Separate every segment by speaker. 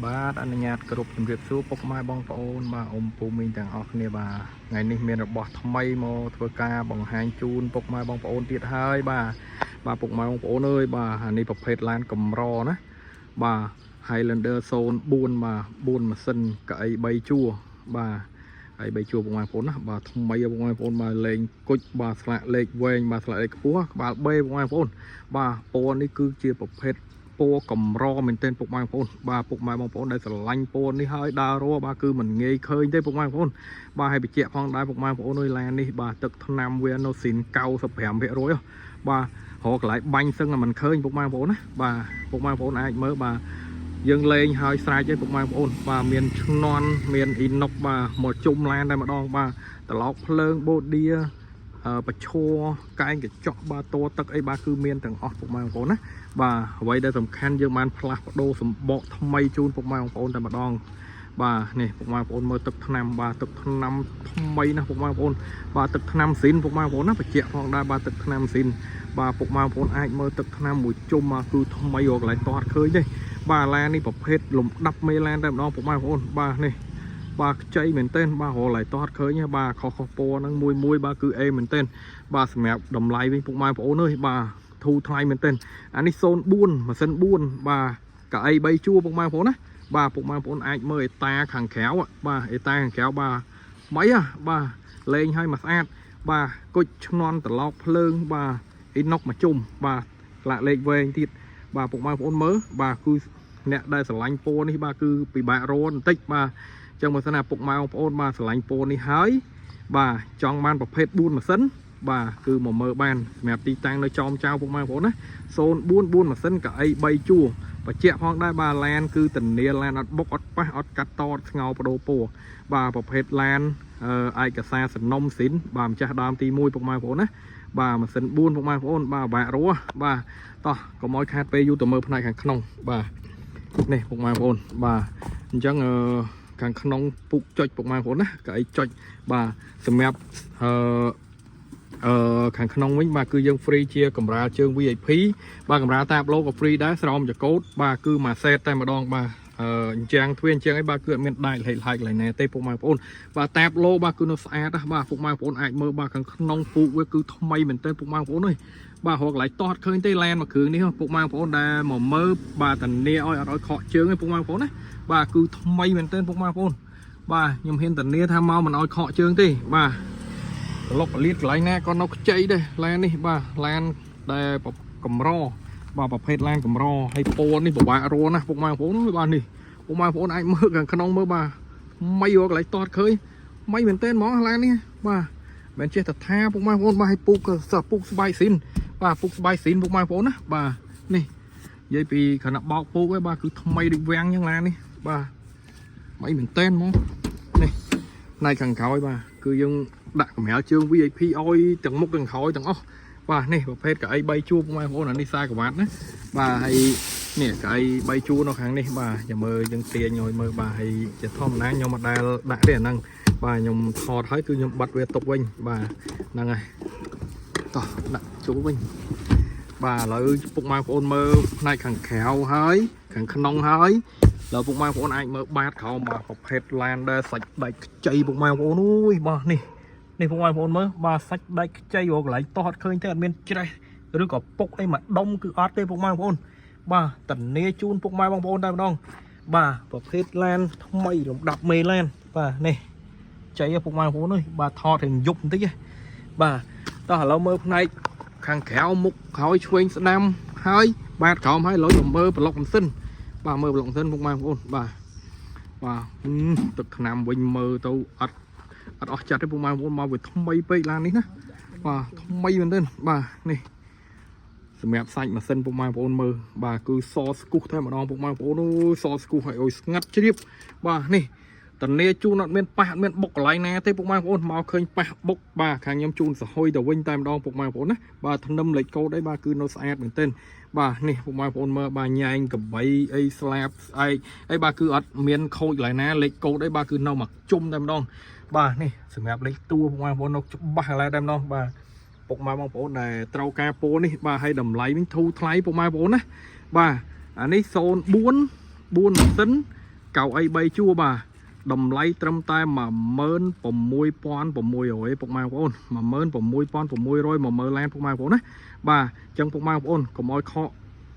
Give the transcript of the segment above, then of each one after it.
Speaker 1: បាទអនុញ្ញាតគ្រប់ជំរាបសួរពុកម៉ែបងប្អូនបាទអ៊ំពូមីងទាំងអស់គ្នាបាទថ្ងៃនេះមានរបស់ថ្មីមកធ្វើការបង្ហាញជូនពុកម៉ែបងប្អូនទៀតហើយបាទពុកម៉ែបងប្អូនអើយបាទអានេះប្រភេទឡានកម្រណាបាទ Highlander 04បាទ4ម៉ាស៊ីនកៅអី3ជួរបាទហើយ3ជួរពុកម៉ែបងប្អូនណាបាទថ្មីពុកម៉ែបងប្អូនបាទលេងគុជបាទស្លាកលេខវែងបាទស្លាកលេខខ្ពស់ក្បាល B ពុកម៉ែបងប្អូនបាទពណ៌នេះគឺជាប្រភេទពណ៌កម្រមែនទែនពុកម៉ែបងប្អូនបាទពុកម៉ែបងប្អូនដែលស្រឡាញ់ពណ៌នេះហើយដើររបាទគឺមិនងាយឃើញទេពុកម៉ែបងប្អូនបាទហើយបញ្ជាក់ផងដែរពុកម៉ែបងប្អូនអើយឡាននេះបាទទឹកថ្នាំវានៅស៊ីន 95% បាទរកកន្លែងបាញ់សឹងតែមិនឃើញពុកម៉ែបងប្អូនណាបាទពុកម៉ែបងប្អូនអាចមើលបាទយើងលេងហើយស្រេចទេពុកម៉ែបងប្អូនបាទមានឆ្នន់មានអ៊ីណុកបាទមកជុំឡានតែម្ដងបាទត្រឡោកភ្លើងបូឌីបឈរកែងកញ្ចក់បាទតទឹកអីបាទគឺមានទាំងអស់ពុកម៉ែបងប្អូនណាបាទអ្វីដែលសំខាន់យើងបានផ្លាស់ប្ដូរសម្បកថ្មីជូនពុកម៉ែបងប្អូនតែម្ដងបាទនេះពុកម៉ែបងប្អូនមើលទឹកថ្នាំបាទទឹកថ្នាំថ្មីណាពុកម៉ែបងប្អូនបាទទឹកថ្នាំស៊ីនពុកម៉ែបងប្អូនណាបញ្ជាក់ផងដែរបាទទឹកថ្នាំស៊ីនបាទពុកម៉ែបងប្អូនអាចមើលទឹកថ្នាំមួយជុំមកគឺថ្មីរកកន្លែងតអត់ឃើញទេបាទឡាននេះប្រភេទលំដាប់មេឡានតែម្ដងពុកម៉ែបងប្អូនបាទនេះបាទខ្ចីមែនទែនបាទរកកន្លែងតអត់ឃើញទេបាទខុសពណ៌ហ្នឹងមួយបាទគឺអេមែនទែនបាទសម្រាប់តម្លៃវិញពុកម៉ែបងប្អូនអើយបាទធូរថ្លៃមែនទែនអានេះ04ម៉ាស៊ីន4បាទកៅអី3ជួរពុកម៉ែបងប្អូនណាបាទពុកម៉ែបងប្អូនអាចមើលអេតាខាងក្រៅបាទអេតាខាងក្រៅបាទថ្មីបាទលេងឲ្យមកស្អាតបាទគុជឆ្នន់ត្រឡោកភ្លើងបាទអ៊ីណុកមកជុំបាទក្លាកលេខវែងទៀតបាទពុកម៉ែបងប្អូនមើលបាទគឺអ្នកដែលស្រឡាញ់ពណ៌នេះបាទគឺពិបាករបន្តិចបាទអញ្ចឹងបើសិនណាពុកម៉ែបងប្អូនបាទស្រឡាញ់ពណ៌នេះហើយបាទចង់បានប្រភេទ4ម៉ាស៊ីនបាទគឺមកមើលបានសម្រាប់ទីតាំងនៅចំចៅពុកម៉ែបងប្អូនណា04 4ម៉ាស៊ីនកៅអី3ជួរបញ្ជាក់ផងដែរបាទឡានគឺធានាឡានអត់បុកអត់ប៉ះអត់កាត់តអត់ស្ងោបដូរពណ៌បាទប្រភេទឡានឯកសារសំណុំស៊ីនបាទម្ចាស់ដើមទី1ពុកម៉ែបងប្អូនណាបាទម៉ាស៊ីន4ពុកម៉ែបងប្អូនបាទបាក់រស់បាទតោះកុំឲ្យខាតពេលយូរទៅមើលផ្នែកខាងក្នុងបាទនេះពុកម៉ែបងប្អូនបាទអញ្ចឹងខាងក្នុងពុកចុចពុកម៉ែបងប្អូនណាកៅអីចុចបាទសម្រាប់ខាងក្នុងវិញបាទគឺយើង free ជាកម្រាលជើង VIP បាទកម្រាលតាបឡូក៏ free ដែរស្រោមចកោតបាទគឺមួយសេតតែម្ដងបាទអញ្ចឹងទ្វាអញ្ចឹងអីបាទគឺអត់មានដាច់ហិចហែកឡើយណែទេពុកម៉ែបងប្អូនបាទតាបឡូបាទគឺនៅស្អាតបាទពុកម៉ែបងប្អូនអាចមើលបាទខាងក្នុងពូកវាគឺថ្មីមែនទែនពុកម៉ែបងប្អូនអើយបាទរកកន្លែងតោះអត់ឃើញទេឡានមួយគ្រឿងនេះពុកម៉ែបងប្អូនដែលមកមើលបាទតានីឲ្យអត់ឲ្យខកជើងទេពុកម៉ែបងប្អូនណាបាទគឺថ្មីមែនទែនពុកម៉ែបងប្អូនបាទខ្ញុំហ៊ានតានីថាមកមិនឲ្យខកជើងទេបាទប្លុកលៀតកន្លែងណាក៏នៅខ្ចីដែរឡាននេះបាទឡានដែលកម្របាទប្រភេទឡានកម្រហើយពណ៌នេះពិបាករណាពុកម៉ែបងប្អូនបាទនេះពុកម៉ែបងប្អូនអាចមើលខាងក្នុងមើលបាទមិនរកកន្លែងតតឃើញមិនមែនទេហ្មងឡាននេះបាទមិនចេះតែថាពុកម៉ែបងប្អូនបាទឲ្យពុកស្បែកស៊ីនបាទពុកស្បែកស៊ីនពុកម៉ែបងប្អូនណាបាទនេះនិយាយពីខណៈបោកពុកឯងបាទគឺថ្មីដូចវាំងចឹងឡាននេះបាទមិនមែនទេហ្មងនេះផ្នែកខាងក្រោយបាទគឺយើងដាក់កម្រាលជើង VIP ឲ្យទាំងមុខទាំងក្រោយទាំងអស់បាទនេះប្រភេទកៅអី3ជួរពុកម៉ែបងប្អូនអានេះ40 វ៉ាត់ណាបាទហើយនេះកៅអី3ជួរនៅខាងនេះបាទចាំមើលយើងទាញឲ្យមើលបាទហើយជាធម្មតាខ្ញុំអត់ដែលដាក់ទេអាហ្នឹងបាទខ្ញុំថតហើយគឺខ្ញុំបាត់វាទុកវិញបាទហ្នឹងហើយតោះដាក់ជួរវិញបាទឥឡូវពុកម៉ែបងប្អូនមើលផ្នែកខាងក្រៅហើយខាងក្នុងហើយแล้วពុកម៉ែបងប្អូនអាចមើលបាតក្រោមបាទប្រភេទឡានដែលសាច់ដាច់ខ្ចីពុកម៉ែបងប្អូនអូយបាទនេះពុកម៉ែបងប្អូនមើលបាទសាច់ដាច់ខ្ចីរកកន្លែងតោះអត់ឃើញទេអត់មានច្រេះឬក៏ពុកអីមកដុំគឺអត់ទេពុកម៉ែបងប្អូនបាទតានីជូនពុកម៉ែបងប្អូនតែម្ដងបាទប្រភេទឡានថ្មីលំដាប់មេឡានបាទនេះចៃពុកម៉ែបងប្អូនអើយបាទថតរៀងយប់បន្តិចបាទតោះឥឡូវមើលផ្នែកខាងក្រៅមុខក្រោយឆ្វេងស្ដាំហើយបាតក្រោមហើយឥឡូវមើលប្លុកម៉ាស៊ីនបាទមើលប្លុកម៉ាស៊ីនពុកម៉ែបងប្អូនបាទទឹកថ្នាំវិញមើលទៅអត់អស់ចិត្តទេពុកម៉ែបងប្អូនមកវាថ្មីពេកឡាននេះណាបាទថ្មីមែនទេបាទនេះសម្រាប់សាច់ម៉ាស៊ីនពុកម៉ែបងប្អូនមើលបាទគឺសស្គុះតែម្ដងពុកម៉ែបងប្អូនអូយសស្គុះឲ្យស្ងាត់ជ្រាបបាទនេះតានីជូនអត់មានប៉ះអត់មានបុកកន្លែងណាទេពុកម៉ែបងប្អូនមកឃើញប៉ះបុកបាទខាងខ្ញុំជូនសហុយទៅវិញតែម្ដងពុកម៉ែបងប្អូនណាបាទធ្នឹមលេខកូដអីបាទគឺនៅស្អាតមែនទេបាទនេះពុកម៉ែបងប្អូនមើលបាទញ៉ែងកបីអីស្លាបស្អែកអីបាទគឺអត់មានខូចកន្លែងណាលេខកូដអីបាទគឺនៅមកជុំតែម្ដងបាទនេះសម្រាប់លេខតួពុកម៉ែបងប្អូននៅច្បាស់កន្លែងតែម្ដងបាទពុកម៉ែបងប្អូនដែលត្រូវការពោនេះបាទឲ្យតម្លៃវិញធូរថ្លៃពុកម៉ែបងប្អូនណាបាទអានេះ04 4ម៉ាស៊ីន cầu ấy bay chua bà đầm lấy trâm tay mà mơn bầm môi pon bầm môi rồi bọc mai ôn mà mơn bầm môi pon bầm môi rồi mà mơ lan bọc mai ôn á bà chân bọc mai ôn còn môi kho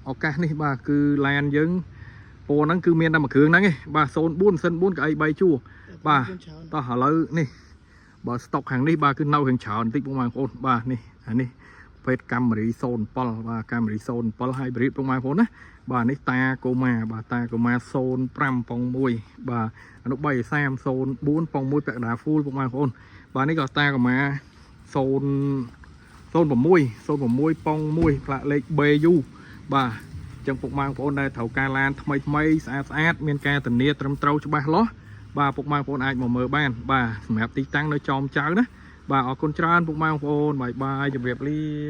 Speaker 1: ok này bà cứ lan dân bồ nó cứ miên ra mà cường nắng ấy bà xôn buôn sân buôn cái bay chua bà ta hả lỡ nè bà stock hàng đi bà cứ nâu hàng chợ tích bọc mai ôn bà nè nè phết cam rì xôn pol bà cam rì xôn pol hai brit bọc mai ôn á bà này ta cô mà xôn pram pong môi bà nó bay sam xôn bốn pong môi bẹt đá full bọc mai ôn bà này gọi ta mà xôn xôn bầm môi pong môi lạ lệch bê du bà chẳng phục mang phone đây thầu ca lan thay thay sát miền ca tình nia trầm trâu cho ba ló bà phục mang phone ai mà mở ban bà mẹ tí tăng nơi chòm cháu đó bà ở con trai phục mang phone bye bye chụp đẹp đi